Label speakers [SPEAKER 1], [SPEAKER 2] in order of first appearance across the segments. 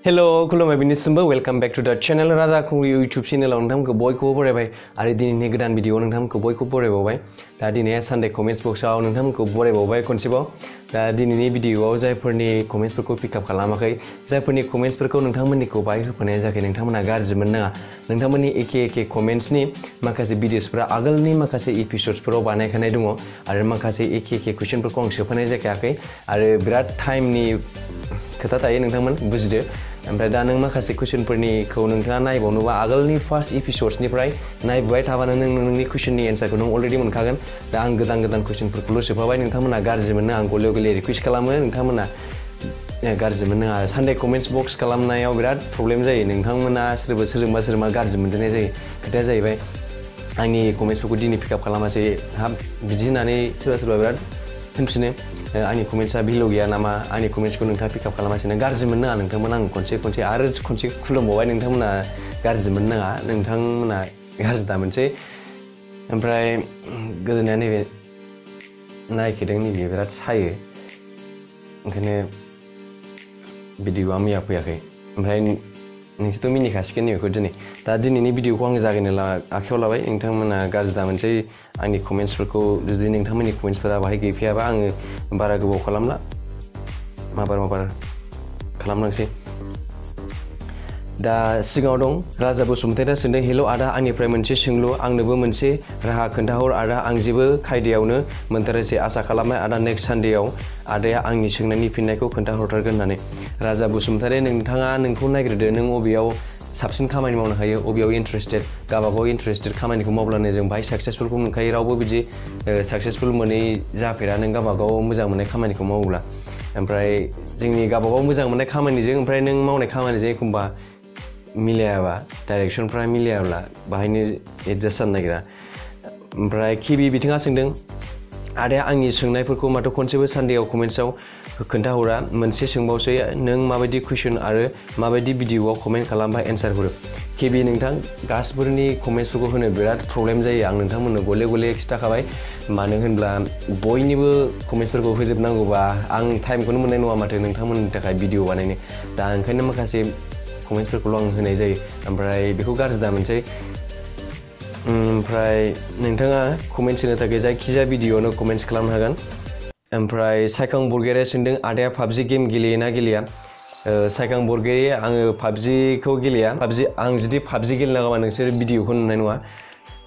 [SPEAKER 1] Hello, खुलुमबाय बिनिसिमबो welcome back to द channel राजा खुंग्रि यूट्यूब चैनलाव नोंथांमोनखौ बयखौबो बरायबाय आरो दिनैनि गोदान भिडिअ नोंथांमोनखौ बयखौबो बरायबावबाय दा दिनै सानडे कमेन्ट्स बक्सआव नोंथांमोनखौ बरायबावबाय खनसेबाव दा दिनैनि भिडिअआव जायफोरनि कमेन्ट्सफोरखौ पिकआप खालामाखै जायफोरनि कमेन्ट्सफोरखौ नोंथांमोननिखौ बाहाय होफानाय जायाखै नोंथांमोना गाज्रि मोननाङा नोंथांमोननि एखे कमेन्ट्सनि माखासे भिडिअसफोरा आगोलनि माखासे एपिसोड्सफोराव बानायखानाय दङ आरो माखासे एखे कुइसनफोरखौ आं सोफानाय जायाखै आरो बिराद टाइमनि खोथा थायो नोंथांमोन बुजिदो ओमफ्राय दा नों माखासे कुइसनफोरनिखौ नोंथाङा नायबावनोबा आगोलनि फार्स्ट एपिसोड्सनिफ्राय नायबाय थाबानो नोंनि कुइसननि एन्सारखौ नों अलरेडि मोनखागोन दा आं गोदान कुइसनफोरखौल' सोफाबाय नोंथांमोना गाज्रि मोननो आं गले गले रिकुवेस्ट खालामो नोंथांमोना गाज्रि मोननो आरो सानडे कमेन्ट्स बक्स खालामनायाव बिराद प्रब्लेम जायो नोंथांमोना सोरजोंबा गाज्रि मोनजानाय जायो खोथाया जाहैबाय आंनि कमेन्ट्सफोरखौ दिनै पिकआप खालामासै हाब बिदि होननानै सोरबा बिराद होनफिनो आंनि कमेन्ट्सआ भेलु गैया नामा आंनि कमेन्ट्सखौ नोंथाङा पिकआप खालामासै ना गाज्रि मोननो नाङा नोंथांमोन आं खनसे खुलुमबावबाय नोंथांमोना गाज्रि मोननो नाङा नोंथांमोना गाज्रि दा मोनसै ओमफ्राय गोदोनाया नैबे नायखेदों नैबे बिराद सायो ओंखायनो भिडिअआ मैया फैयाखै ओमफ्राय नोंसोरथ' मिनिखासिगोन नैबेखौ दिनै दा दिनैनि भिडिअखौ आं जागायनो आखायाव लाबाय नोंथांमोना गाज्रि दा मोनसै आंनि कमेन्ट्सफोरखौ जुदि नोंथांमोननि कमेन्ट्सफोरा बाहाय गैफैयाबा आङो बारा गोबाव खालामला माबार खालामलांसै दा सिगाङाव दं राजा बसुमतारिया सोंदों हेल' आदा आंनिफ्राय मोनसे सोंलु आंनोबो मोनसे राहा खोन्थाहर आदा आं जेबो खायदायावनो मोनथारासै आसा खालामनाय आदा नेक्स्ट सानडेआव आदाया आंनि सोंनायनि फिननायखौ खोन्थाहरथारगोन होननानै राजा बसुमतारि नोंथाङा नोंखौ नायग्रोदो नों अबेयाव साबसिन खामानि मावनो हायो अबेयाव इन्ट्रेस्टेड गावबागाव इन्ट्रेस्टेड खामानिखौ मावब्लानो जों बाहाय साक्सेसफुलखौ मोनखायो रावबो बिदि साक्सेसफुल मोनै जाफेरा नों गावबागाव मोजां मोननाय खामानिखौ मावोब्ला ओमफ्राय जोंनि गावबागाव मोजां मोननाय खामानिजों ओमफ्राय नों मावनाय खामानिजों एखमबा मिलायाबा डाइरेक्सनफ्रा मिलायाब्ला बाहायनो एडजास्ट जानो नागिरा ओमफ्राय केबि बिथाङा सोंदों आदाया आंनि सोंनायफोरखौ माथो खनसेबो सानडेआव कमेन्ट्सआव खोन्थाहरा मोनसे सोंबावसै नों माबायदि कुइसन आरो माबायदि भिडिअआव कमेन्ट खालामबा एन्सार हरो केबि नोंथां गासिफोरनि कमेन्ट्सफोरखौ होनो बिराद प्रब्लेम जायो आं नोंथांमोननो गले खिथाखाबाय मानो होनब्ला बयनिबो कमेन्ट्सफोरखौ होजोबनांगौबा आं टाइमखौनो मोननाय नङा माथो नोंथांमोननि थाखाय भिडिअ बानायनो दा ओंखायनो माखासे कमेन्ट्सफोरखौल' आं होनाय जायो ओमफ्राय बेखौ गाज्रि दा मोनसै ओमफ्राय नोंथाङा कमेन्ट्स होनो थाखाय जायखिजाया भिडिअआवनो कमेन्ट्स खालामनो हागोन ओमफ्राय सायखां बरगयारिया सोंदों आदाया पाबजि गेम गेलेयोना गेलेया सायखां बरगयारि आङो पाबजिखौ गेलेया आं जुदि पाबजि गेलेनांगौबा नोंसोर भिडिअखौ नुनाय नङा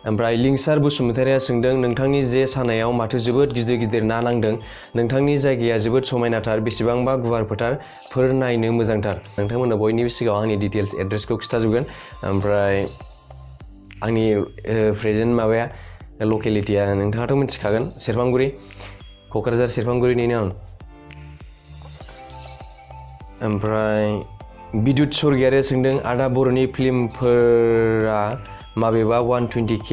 [SPEAKER 1] ओमफ्राय लिंसार बसुमतारिया सोंदों नोंथांनि जे सानायाव माथो जोबोद गिदिर ना नांदों नोंथांनि जायगाया जोबोद समायनाथार बेसेबांबा गुवार फोथारफोर नायनो मोजांथार नोंथांमोननो बयनिबो सिगाङाव आंनि डिटेल्स एड्रेसखौ खिथाजोबगोन ओमफ्राय आंनि प्रेजेन्ट माबाया लकेलिटिया नोंथाङाथ' मिथिखागोन सेरफांगुरि क'क्राझार सेरफांगुरिनिनो आं ओमफ्राय बिद्युत स्वर्गियारिया सोंदों आदा बर'नि फिल्मफोरा माबेबा 120K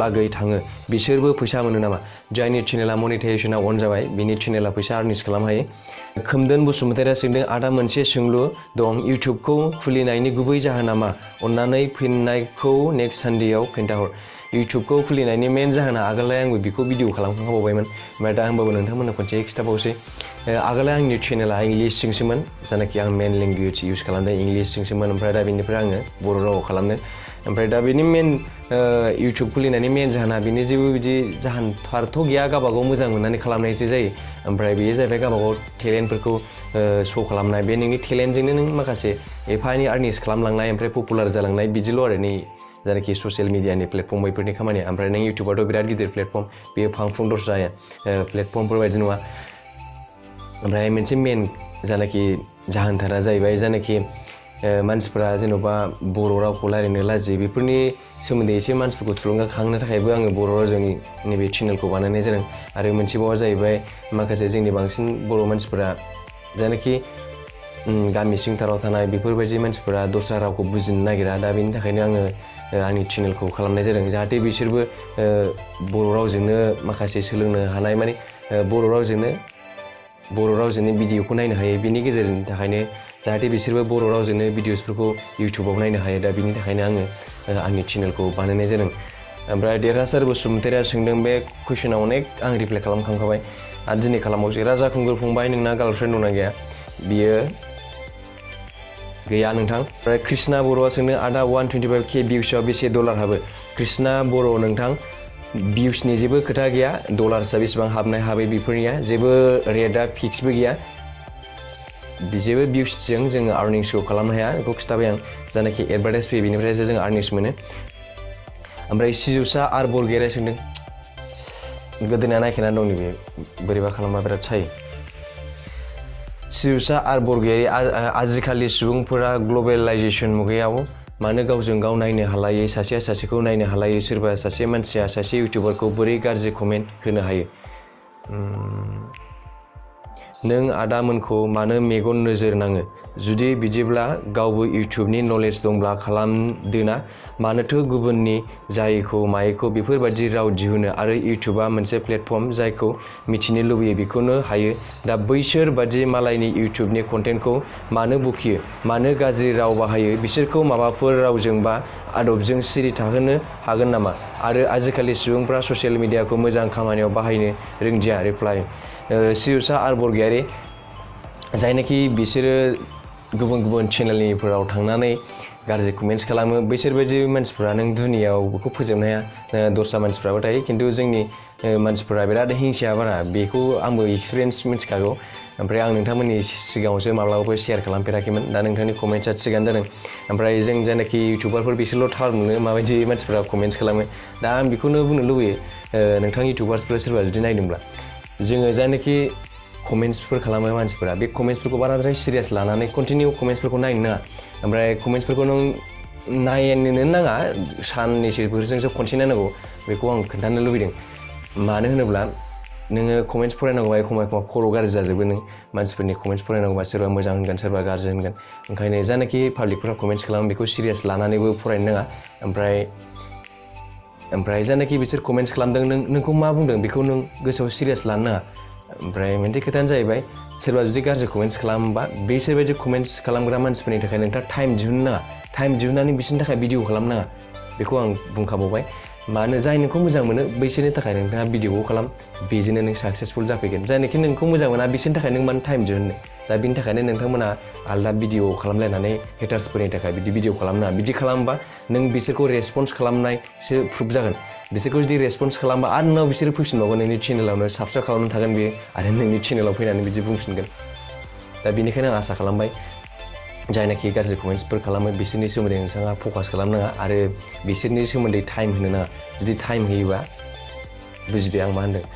[SPEAKER 1] लागै थाङो बिसोरबो फैसा मोनो नामा जायनि चेनेला मनिटाइजेसना अन जाबाय बिनि चेनेला फैसा आर्निंस खालामनो हायो खोमदोन बसुमतारिया सोंदों आदा मोनसे सोंलु दं इउटिउबखौ खुलिनायनि गुबै जाहोना मा अन्नानै फिननायखौ नेक्स्ट सानडेआव खोन्थाहर इउटिउबखौ खुलिनायनि मेन जाहोना आगोलहाय आंबो बेखौ भिडिअ खालामखांबावबायमोन ओमफ्राय दा होमबाबो नोंथांमोननो खनसे खिथाबावसै आगोलहाय आंनि चेनेला इंलिसजोंसोमोन जायनाखि आं मेन लेंगुवेज इउज खालामदों इंलिसजोंसोमोन ओमफ्राय दा बेनिफ्राय आङो बर' रावाव खालामदों ओमफ्राय दा बेनि मेन इउटिउब खुलिनायनि मेन जाहोना बेनि जेबो बिदि जाहोनफोरथ' गैया गावबागाव मोजां मोननानै खालामनायसो जायो ओमफ्राय बेयो जाहैबाय गावबागाव टेलेन्टफोरखौ श' खालामनाय बे नोंनि टेलेन्टजोंनो नों माखासे एफा एनै आर्निंस खालामलांनाय ओमफ्राय पपुलार जालांनाय बिदिल' आरो नै जायनाखि ससियेल मिडियानि प्लेटफर्म बैफोरनि खामानिया ओमफ्राय नों इउटिउबाथ' बिराद गिदिर प्लेटफर्म बेयो फांफुं दर्जा प्लेटफर्मफोर बायदि नङा ओमफ्राय मोनसे मेन जायनाखि जाहोनथारा जाहैबाय जायनाखि मानसिफोरा जेन'बा बर' रावखौ रायलायनो लाजियो बेफोरनि सोमोन्दै एसे मानसिफोरखौ थुलुंगाखांनो थाखायबो आङो बर' रावजों नैबे चेनेलखौ बानायनाय जादों आरो मोनसेबावा जाहैबाय माखासे जोंनि बांसिन बर' मानसिफोरा जायनाखि गामि सिंथाराव थानाय बेफोरबायदि मानसिफोरा दस्रा रावखौ बुजिनो नागिरा दा बेनि थाखायनो आङो आंनि चेनेलखौ खालामनाय जादों जाहाथे बिसोरबो बर' रावजोंनो माखासे सोलोंनो हानाय माने बर' रावजोंनो भिडिअखौ नायनो हायो बिनि गेजेरजों थाखायनो जाहाथे बिसोरबो बर' रावजोंनो भिडिअसफोरखौ इउटिउबाव नायनो हायो दा बिनि थाखायनो आङो आंनि चेनेलखौ बानायनाय जादों ओमफ्राय देरहासार बसुमतारिया सोंदों बे कुइसनाव अनेक आं रिप्लाइ खालामखांखाबाय आरो दिनै खालामबावसै राजा खुंगुर फंबाय नोंना गार्लफ्रेन्ड दंना गैया बियो गैया नोंथां। ओमफ्राय कृष्णा बर'आ सोंदों आदा 125K भिउसआव बेसे डलार हाबो? कृष्णा बर' नोंथां भिउसनि जेबो खोथा गैया, डलार्सआ बेसेबां हाबनाय हाबै बेफोरनिया जेबो रेटआ फिक्सबो गैया। जेबो भिउसजों जोङो आर्निंसखौ खालामनो हाया, बेखौ खिन्थाबाय आं। जानाखि एडभार्टाइज फैयो बेनिफ्रायसो जों आर्निंस मोनो। ओमफ्राय सिजौसा आर बरगयारिया सोंदों गोदोना नायखेना दं नैबे बोरैबा खालामबा बिराद सायो। सिजौसा आर बरगयारि आजिखालि सुबुंफोरा ग्लबेलाइजेसन मुगायाव मानो गावजों गाव नायनो हालायै, सासेया सासेखौ नायनो हालायै, सोरबा सासे मानसिया सासे इउटिउबारखौ बोरै गाज्रि कमेन्ट होनो हायो? नों आदामोनखौ मानो मेगन नोजोर नाङो? जुदि बिदिब्ला गावबो इउटिउबनि नलेज दंब्ला खालामदोना, मानोथो गुबुननि जायैखौ मायैखौ बेफोरबायदि राव दिहुनो? आरो इउटिउबा मोनसे प्लेटफर्म, जायखौ मिथिनो लुबैयो बेखौनो हायो। दा बैसोर बादि मालायनि इउटिउबनि कन्टेन्टखौ मानो बखियो, मानो गाज्रि राव बाहायो? बिसोरखौ माबाफोर रावजों बा आदबजों सिरि थाहोनो हागोन नामा? आरो आजिखालि सुबुंफ्रा ससियेल मिडियाखौ मोजां खामानियाव बाहायनो रोंदिया। रिप्लाइ सिजौसा आर बरगयारि जायनाखि बिसोरो गुबुन गुबुन चेनेलनिफोराव थांनानै गाज्रि कमेन्ट्स खालामो, बैसोरबायदि मानसिफ्रा नों दुनियाव बेखौ फोजोबनो हाया। दस्रा मानसिफ्राबो थायो, खिन्थु जोंनि मानसिफोरा बिराद हिंसाया बारा, बेखौ आंबो एक्सपिरियेन्स मिथिखागौ। ओमफ्राय आं नोंथांमोननि सिगाङावसो माब्लाबाबो शेयार खालामफेराखैमोन। दा नोंथांनि कमेन्ट्सआ थिगानो जादों। ओमफ्राय जों जायनाखि इउटिउबारफोर बिसोरल' थार मोनो माबायदि मानसिफ्रा कमेन्ट्स खालामो। दा आं बेखौनो बुंनो लुबैयो, नोंथां इउटिउबार्सफोर सोरबा जुदि नायदोंब्ला, जोङो जायनाखि कमेन्ट्सफोर खालामो मानसिफोरा, बे कमेन्ट्सफोरखौ बाराद्राय सिरियास लानानै कन्टिनिउ कमेन्ट्सफोरखौ नायनो नाङा। ओमफ्राय कमेन्ट्सफोरखौ नों नायनोनो नाङा, साननैसोफोरजोंसो खनसे नायनांगौ, बेखौ आं खोन्थानो लुबैदों। मानो होनोब्ला नोङो कमेन्ट्स फरायनांगौबा एखमबा खर' गाज्रि जाजोबो। नों मानसिफोरनि कमेन्ट्स फरायनांगौबा सोरबा मोजां होनगोन, सोरबा गाज्रि होनगोन। ओंखायनो जायनाखि पाब्लिकफोरा कमेन्ट्स खालामो बेखौ सिरियास लानानैबो फरायनो नाङा। ओमफ्राय जायनाखि बिसोर कमेन्ट्स खालामदों, नोंखौ मा बुंदों बेखौ नों गोसोआव सिरियास लानो नाङा। ओमफ्राय मोनसे खोथायानो जाहैबाय, सोरबा जुदि गाज्रि कमेन्ट्स खालामोबा बैसोरबायदि कमेन्ट्स खालामग्रा मानसिफोरनि थाखाय नोंथाङा टाइम दिहुननो नाङा, टाइम दिहुननानै बिसोरनि थाखाय भिडिअ खालामनो नाङा। बेखौ आं बुंखाबावबाय। मानो जाय नोंखौ मोजां मोनो बैसोरनि थाखाय नोंथाङा भिडिअखौ खालाम, बेजोंनो नों साक्सेसफुल जाफैगोन। जायनाखि नोंखौ मोजां मोना बिसोरनि थाखाय नों मानो टाइम दिहुननो? दा बिनि थाखायनो नोंथांमोना आलदा भिडिअ खालामलायनानै हेटार्सफोरनि थाखाय बिदि भिडिअ खालामनो नाङा। बिदि खालामोबा नों बिसोरखौ रेसपन्स खालामनायसो प्रुफ जागोन। बिसोरखौ जुदि रेसपन्स खालामबा आरो उनाव बिसोरो फैफिनबावगोन नोंनि चेनेलावनो, साबस्क्राइब खालामनो थागोन बेयो, आरो नोंनि चेनेलाव फैनानै बिदि बुंफिनगोन। दा बेनिखायनो आं आसा खालामबाय, जायनाखि गाज्रि कमेन्ट्सफोर खालामो बिसोरनि सोमोन्दै नोंथाङा फकास खालामनाङा आरो बिसोरनि सोमोन्दै टाइम होनो नाङा। जुदि टाइम होयोबा, बुजिदो आं मा होनदों,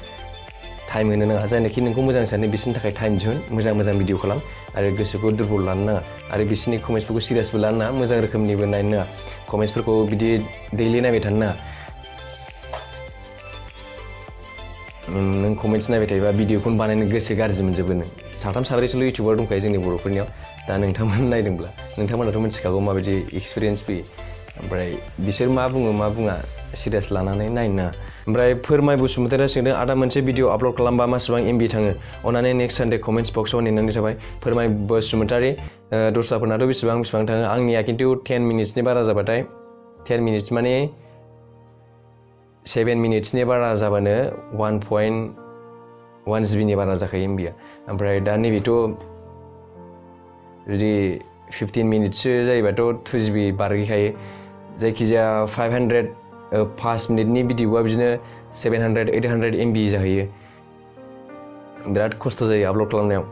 [SPEAKER 1] टाइम होनो नाङा। जायनाखि नोंखौ मोजां सानो बिसोरनि थाखाय टाइम दिहुन, मोजां मोजां भिडिअ खालाम, आरो गोसोखौ दुरबल लानो नाङा। आरो बिसोरनि कमेन्ट्सफोरखौ सिरियासबो लानो नाङा, मोजां रोखोमनिबो नायनो नाङा। कमेन्ट्सफोरखौ बिदि दैलि नायबाय थानो नाङा। नों कमेन्ट्स नायबाय थायोबा भिडिअखौनो बानायनो गोसो गाज्रि मोनजोबो। नों साथाम साब्रैसोल' इउटिउबार दंखायो जोंनि बर'फोरनियाव। दा नोंथांमोन नायदोंब्ला नोंथांमोनाथ' मिथिखागौ माबायदि एक्सपिरियेन्स फैयो। ओमफ्राय बिसोर मा बुङो मा बुङा सिरियास लानानै नायनो नाङा। ओमफ्राय फोरमाय बसुमतारिया सोंदों आदा मोनसे भिडिअ आपल'ड खालामबा मासेबां MB थाङो? अननानै नेक्स्ट सानडे कमेन्ट्स बक्सआव नेनानै थाबाय। फोरमाय बसुमतारि, दस्राफोरनाथ' बेसेबां थाङो, आंनिया खिन्थु 10 मिनिट्सनि बारा जाबाथाय, 10 मिनिट्स माने 7 मिनिट्सनि बारा जाबानो 1.1 GB बारा जाखायो MBआ। ओमफ्राय दा नैबेथ' जुदि 15 मिनिट्ससो जायोबाथ' 2 GB बारगैखायो। जायखिजाया 5 मिनिटनि भिडिअआ बिदिनो 700-800 MB जाहैयो। बिराद खस्थ' जायो आपल'ड खालामनायाव।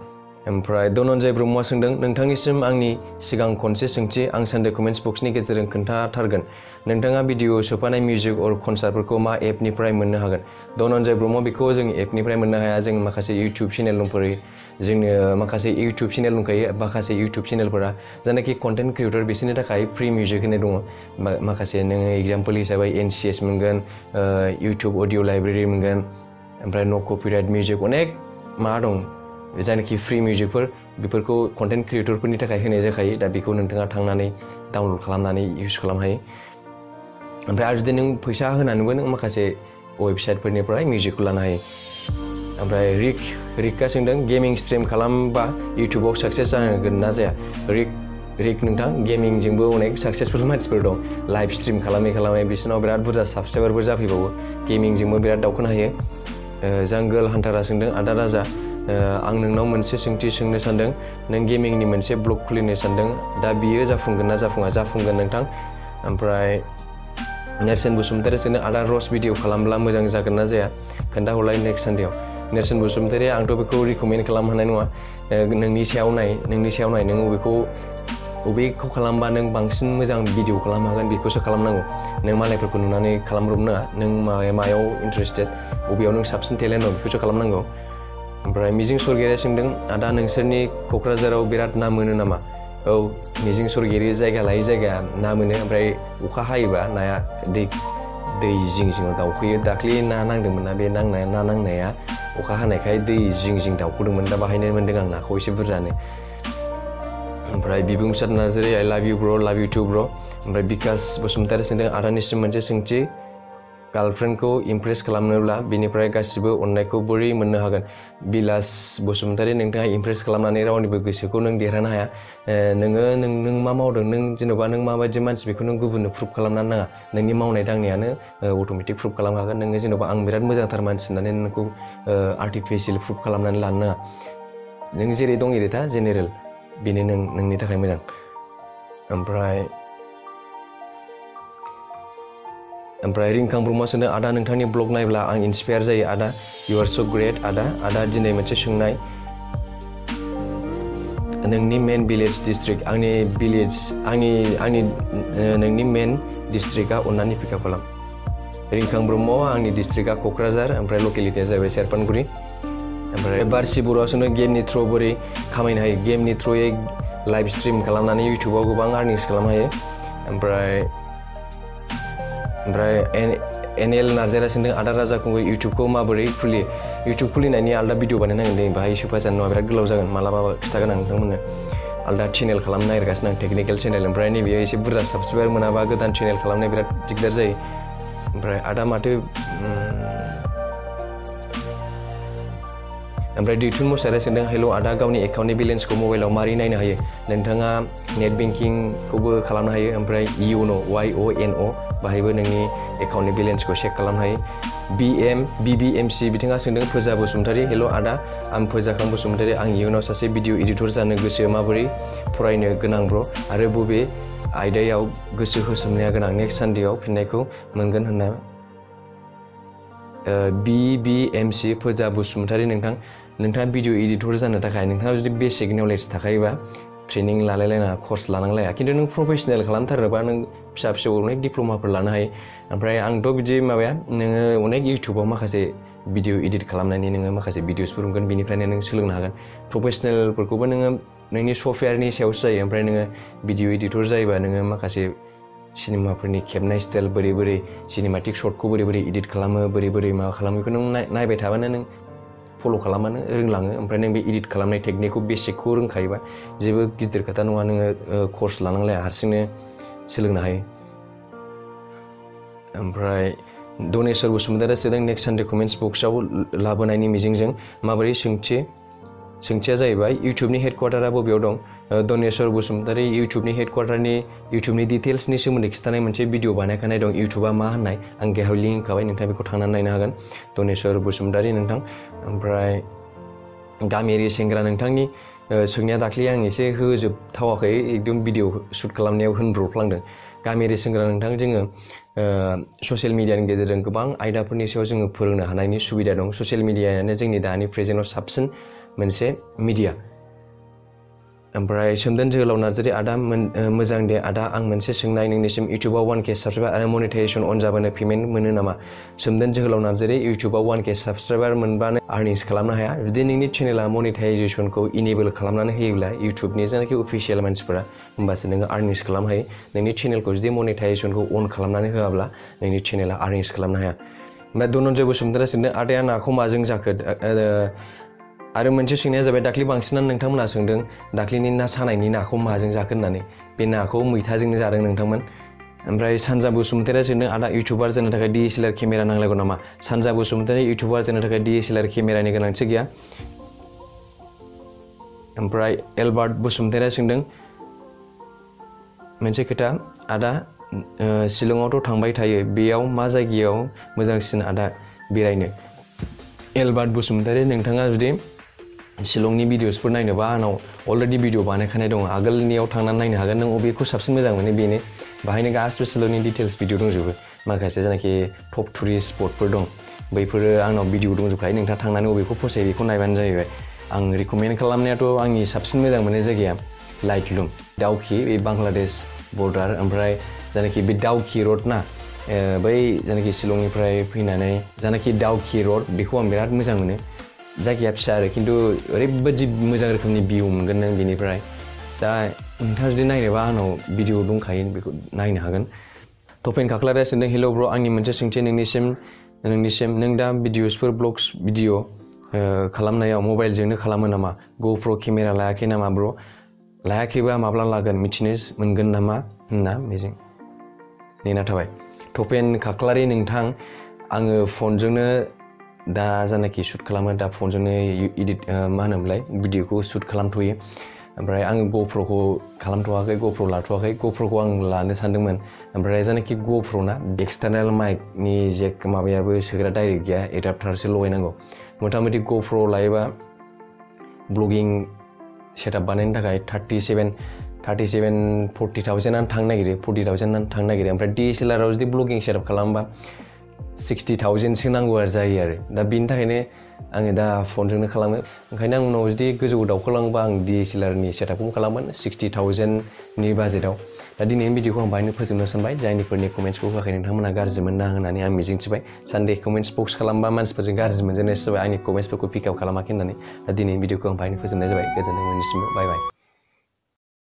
[SPEAKER 1] ओमफ्राय धनन्जय ब्रह्मआ सोंदों नोंथांनिसिम आंनि सिगां खनसे सोंथि, आं सानडे कमेन्ट्स बक्सनि गेजेरजों खोन्थाथारगोन। नोंथाङा भिडिअ सोफानाय मिउजिक अर कनसार्टफोरखौ मा एपनिफ्राय मोननो हागोन? धनन्जय ब्रह्म, बेखौ जों एपनिफ्राय मोननो हाया। जों माखासे इउटिउब चेनेल दंफैयो, जोंनो माखासे इउटिउब चेनेल दंखायो। माखासे इउटिउब चेनेलफोरा जायनाखि कन्टेन्ट क्रिएटर बिसोरनि थाखाय फ्रि मिउजिक होनाय दङ। माखासे नोङो एग्जाम्पल हिसाबै NCS मोनगोन, इउटिउब अडिअ लाइब्रेरि मोनगोन, ओमफ्राय नो कपिराइट मिउजिक, अनेक मा दं जायनाखि फ्रि मिउजिकफोर, बेफोरखौ कन्टेन्ट क्रिएटरफोरनि थाखाय होनाय जाखायो। दा बेखौ नोंथाङा थांनानै डाउनलड खालामनानै इउज खालामनो हायो। ओमफ्राय आरो जुदि नों फैसा होनानैबो नों माखासे वेबसाइटफोरनिफ्राय मिउजिकखौ लानो हायो। ओमफ्राय रिकआ सोंदों गेमिं स्ट्रिम खालामबा इउटिउबाव साक्सेस जागोन ना जाया? रिक नोंथां, गेमिंजोंबो अनेक साक्सेसफुल मानसिफोर दं। लाइभ स्ट्रिम खालामै बिसोरनाव बिराद बुरजा साबसक्राइबारबो जाफैबावो। गेमिंजोंबो बिराद दावखोनो हायो। जांगोल हान्टारा सोंदों आदा राजा आं नोंनाव मोनसे सोंथि सोंनो सानदों नों गेमिंनि मोनसे ब्लग खुलिनो सानदों दा बियो जाफुंगोन ना जाफुङा जाफुंगोन नोंथां ओमफ्राय नेरसोन बसुमतारी सोंदों आदा रस भिडिअ खालामब्ला मोजां जागोन ना जाया खोन्थाहरलाय नेक्स्ट सानडेआव नेरसोन बसुमतारी आंथ' बेखौ रिकमेन्ड खालामनो हानाय नङा नोंनि सायाव नाय नों बबेखौ खालामबा नों बांसिन मोजां भिडिअ खालामनो हागोन बेखौसो खालामनांगौ नों मालायफोरखौ नुनानै खालामब्रबनो नाङा नों मायाव इन्टारेस्टेड बबेयाव नों साबसिन टेलेन्ट दं बेखौसो खालामनांगौ ओमफ्राय मिजिं सरगयारिया सोंदों आदा नोंसोरनि क'क्राझाराव बिराद ना मोनो नामा औ मिजिं सरगयारि जायगा लायै जायगा ना मोनो ओमफ्राय अखा हायोबा नाया दै जिं जिङाव दावखोयो दाख्लि ना नांदोंमोन ना बे ना नांनाया अखा हानायखाय दै जिं दावखोदोंमोन दा बाहायनो मोन्दों आं नाखौ एसे बुरजानो ओमफ्राय बिबुंसार नार्जारि आइ लाभ इउ ब्र लाभ इउ टु ब्र ओमफ्राय बिकास बसुमतारी सोंदों आदानिसिम मोनसे सोंथि गार्लफ्रेन्डखौ इमप्रेस खालामनोब्ला बिनिफ्राय गासिबो अननायखौ बोरै मोननो हागोन बिलास बसुमतारी नोंथाङा इमप्रेस खालामनानै रावनिबो गोसोखौ नों देरहानो हाया नों मा मावदों नों जेन'बा नों माबायदि मानसि बेखौ नों गुबुननो प्रुभ खालामनानै नाङा नोंनि मावनाय दांनायानो अट'मेटिक प्रुभ खालामखागोन नोङो जेन'बा आं बिराद मोजांथार मानसि होननानै नोंखौ आर्टिफिसियेल प्रुभ खालामनानै लानो नाङा नों जेरै दं एरै था जेनेरेल बेनो नोंनि थाखाय मोजां ओमफ्राय रिंखां ब्रह्म सोंदों आदा नोंथांनि ब्लग नायब्ला आं इन्सपायार जायो आदा इउ आर स' ग्रेट आदा दिनै मोनसे सोंनाय नोंनि मेन भिलेज डिस्ट्रिक्ट आंनि नोंनि मेन डिस्ट्रिक्टआ अन्नानै पिकआप खालाम रिंखां ब्रह्म आंनि डिस्ट्रिक्टआ क'क्राझार ओमफ्राय लकेलिटिया जाहैबाय सेरफांगुरि ओमफ्राय बारसि बर'आ सोंदों गेमनि थ्रु बोरै खामायनो हायो गेमनि थ्रुयै लाइभ स्ट्रिम खालामनानै इउटुबाव गोबां आर्निंस खालामनो हायो ओमफ्राय एनएल नार्जारिया सोंदों आदा राजा खुंगुर इउटुबखौ माबोरै खुलियो इउटुब खुलिनायनि आलदा भिडिअ बानायनांगोन दे बाहाय सोफा जानो नङा बिराद गोलाव जागोन मालाबा खिथागोन आं नोंथांमोननो आलदा चेनेल खालामनो नागिरगासिनो आं टेकनिकेल चेनेल ओमफ्राय नैबेयाव एसे बुरजा साबसक्राइबार मोनाबा गोदान चेनेल खालामनाय बिराद दिगदार जायो ओमफ्राय आदा माथो ओमफ्राय दैथुन मोसाहारिया सोंदों हेल' आदा गावनि एकाउन्टनि बेलेन्सखौ मबाइलाव मारै नायनो हायो नोंथाङा नेट बेंकिंखौबो खालामनो हायो ओमफ्राय YONO बाहायबो नोंनि एकाउन्टनि बेलेन्सखौ चेक खालामनो हायो BBMC बिथाङा सोंदों फोजा बसुमतारी हेल' आदा आं फोजाखां बसुमतारी आं इयुनाव सासे भिडिअ एडिटर जानो गोसो माबोरै फरायनो गोनां ब्र आरो बबे आयदायाव गोसो होसोमनाया गोनां नेक्स्ट सानडेआव फिननायखौ मोनगोन होनना BBMC फोजा बसुमतारी नोंथाङा भिडिअ एडिटर जानो थाखाय नोंथाङा जुदि बेसिक नलेज थाखायोबा ट्रेनिं लालायलायनाङा कर्स लानांलाया खिन्थु नों प्रफेसनेल खालामथारोबा नों फिसा अनेक डिप्ल'माफोर लानो हायो ओमफ्राय आंथ' बिदि माबाया नोङो अनेक इउटुबाव माखासे भिडिअ एडिट खालामनायनि नोङो माखासे भिडिअसफोर मोनगोन बेनिफ्रायनो नों सोलोंनो हागोन प्रफेसनेलफोरखौबो नोङो नोंनि सफ्टवेयारनि सायावसो जायो ओमफ्राय नोङो भिडिअ एडिटर जायोबा नोङो माखासे सिनेमाफोरनि खेबनाय स्टाइल बोरै सिनेमाटिक शटखौ बोरै एडिट खालामो बोरै माबा खालामो बेखौ नों नायबाय थाबानो नों फल' खालामबानो रोंलाङो ओमफ्राय नों बे एडिट खालामनाय टेकनिकखौ बेसिकखौ रोंखायोबा जेबो गिदिर खोथा नङा नोङो कर्स लानांलाया हारसिंनो सोलोंनो हायो ओमफ्राय दनेश्वर बसुमतारी सोंदों नेक्स्ट सानडे कमेन्ट्स बक्सआव लाबोनायनि मिजिंजों माबोरै सोंथिया जाहैबाय इउटुबनि हेडक्वार्टारा बबेयाव दं दनेश्वर बसुमतारी इउटुबनि डिटेल्सनि सोमोन्दै खिन्थानाय मोनसे भिडिअ बानायखानाय दं इउटुबा मा होननाय आं गाहायाव लिंक होखाबाय नोंथाङा बेखौ थांनानै नायनो हागोन दनेश्वर बसुमतारी नोंथां ओमफ्राय गामियारि सेंग्रा नोंथांनि सोंनाया दाख्लै आं एसे होजोबथावाखै एकदम भिडिअ शुट खालामनायाव होनब्रफ्लांदों गामियारि सेंग्रा नोंथां जोङो ससियेल मिडियानि गेजेरजों गोबां आयदाफोरनि सायाव जोङो फोरोंनो हानायनि सुबिदा दं ससियेल मिडियायानो जोंनि दानि प्रेजेन्टआव साबसिन मोनसे मिडिया ओमफ्राय सोमदोन जोहोलाव नार्जारि आदा मोजां दे आदा आं मोनसे सोंनाय नोंनिसिम इउटुबाव 1K साबसक्राइबार आरो मनिटाइजेसन अन जाबानो पेमेन्ट मोनो नामा सोमदोन जोहोलाव नार्जारि इउटुबाव 1K साबसक्राइबार मोनबानो आर्निंस खालामनो हाया जुदि नोंनि चेनेला मनिटाइजेसनखौ इनेबल खालामनानै होयोब्ला इउटुबनि जायनाखि अफिसियेल मानसिफोरा होमबासो नोङो आर्निंस खालामनो हायो नोंनि चेनेलखौ जुदि मनिटाइजेसनखौ अन खालामनानै होआब्ला नोंनि चेनेला आर्निंस खालामनो हाया ओमफ्राय धनन्जय बसुमतारी सोंदों आदाया नाखौ माजों जाखो आरो मोनसे सोंनाया जाबाय दाख्लै बांसिनानो नोंथांमोना सोंदों दाख्लैनि ना सानायनि नाखौ माजों जाखो होननानै बे नाखौ मैथाजोंनो जादों नोंथांमोन ओमफ्राय सानजा बसुमतारीया सोंदों आदा इउटुबार जानो थाखाय DSLR केमेरा नांलायगौ नामा सानजा बसुमतारी इउटुबार जानो थाखाय DSLR केमेरानि गोनांथि गैया ओमफ्राय एलबार्ट बसुमतारीया सोंदों मोनसे खोथा आदा शिलंआवथ' थांबाय थायो बेयाव मा जायगायाव मोजांसिन आदा बेरायनो एलबार्ट बसुमतारी नोंथाङा जुदि शिलंनि भिडिअसफोर नायनोबा आंनाव अलरेडि भिडिअ बानायखानाय दं आगोलनियाव थांनानै नायनो हागोन नों अबेखौ साबसिन मोजां मोनो बेनो बाहायनो गासिबो शिलंनि डिटेल्स भिडिअ दंजोबो माखासे जायनाखि टप टुरिस्ट स्पटफोर दं बैफोरो आंनाव भिडिअ दंजोबखायो नोंथाङा थांनानै अबेखौ फसायो बेखौ नायबानो जाहैबाय आं रिकमेन्ड खालामनायाथ' आंनि साबसिन मोजां मोननाय जायगाया लाइटलुम दाउकि बे बांलादेश बर्डार ओमफ्राय जायनाखि बे दाउकि रड ना बै जायनाखि शिलंनिफ्राय फैनानै जायनाखि दाउकि रड बेखौ आं बिराद मोजां मोनो जायगाया फिसा आरो खिन्थु ओरैबायदि मोजां रोखोमनि भिउ मोनगोन नों बेनिफ्राय दा नोंथाङा जुदि नायनोबा आंनाव भिडिअ दंखायो बेखौ नायनो हागोन टपेन खाख्लारिया सोंदों हेल' ब्र आंनि मोनसे सोंथि नोंनिसिम नों दा भिडिअसफोर ब्लग्स भिडिअ खालामनायाव मबाइलजोंनो खालामो नामा ग'प्र केमेरा लायाखै नामा ब्र लायाखैबा माब्ला लागोन मिथिनो मोनगोन नामा होनना बेजों नेना थाबाय टपेन खाख्लारि नोंथां आङो फनजोंनो दा जानाखि शुट खालामो दा फनजोंनो इडिट मा होनोमोनलाय भिडिअखौ शुट खालामथ'यो ओमफ्राय आङो ग'प्रखौ खालामथ'वाखै ग'प्र लाथ'वाखै ग'प्रखौ आं लानो सानदोंमोन ओमफ्राय जानाखि ग'प्र ना एक्सटार्नेल माइकनि जेक माबायाबो सोग्रा डाइरेक्ट गैया एडाप्टारसो लगायनांगौ मथा मथि ग'प्र लायोबा ब्लगिं सेटआप बानायनो थाखाय 40,000 थांनो नागिरो 40,000 थांनो नागिरो ओमफ्राय DSLR आव जुदि ब्लगिं सेटआप खालामोबा 60,000 नांगौ जायो आरो दा बेनि थाखायनो आङो दा फनजोंनो खालामो ओंखायनो आं उनाव जुदि गोजौ दावखोलाङोबा आं DSLRनि सेटआपखौ खालामगोन 60,000नि बाजेटाव दा दिनैनि भिडिअखौ आं बाहायनो फोजोबनो सानबाय जायनिफोरनि कमेन्ट्सखौ होआखै नोंथांमोना गाज्रि मोनना होननानै आं मिजिंथिबाय सानडे कमेन्ट्स बक्स खालामबा मानसिफोरजों गाज्रि मोनजेननायसो जाबाय आंनि कमेन्ट्सफोरखौ पिक आप खालामाखै होननानै दा दिनैनि भिडिअखौ आं बाहायनो फोजोबनाय जाबाय गोजोननाय मोननिसिमबो बाय बाय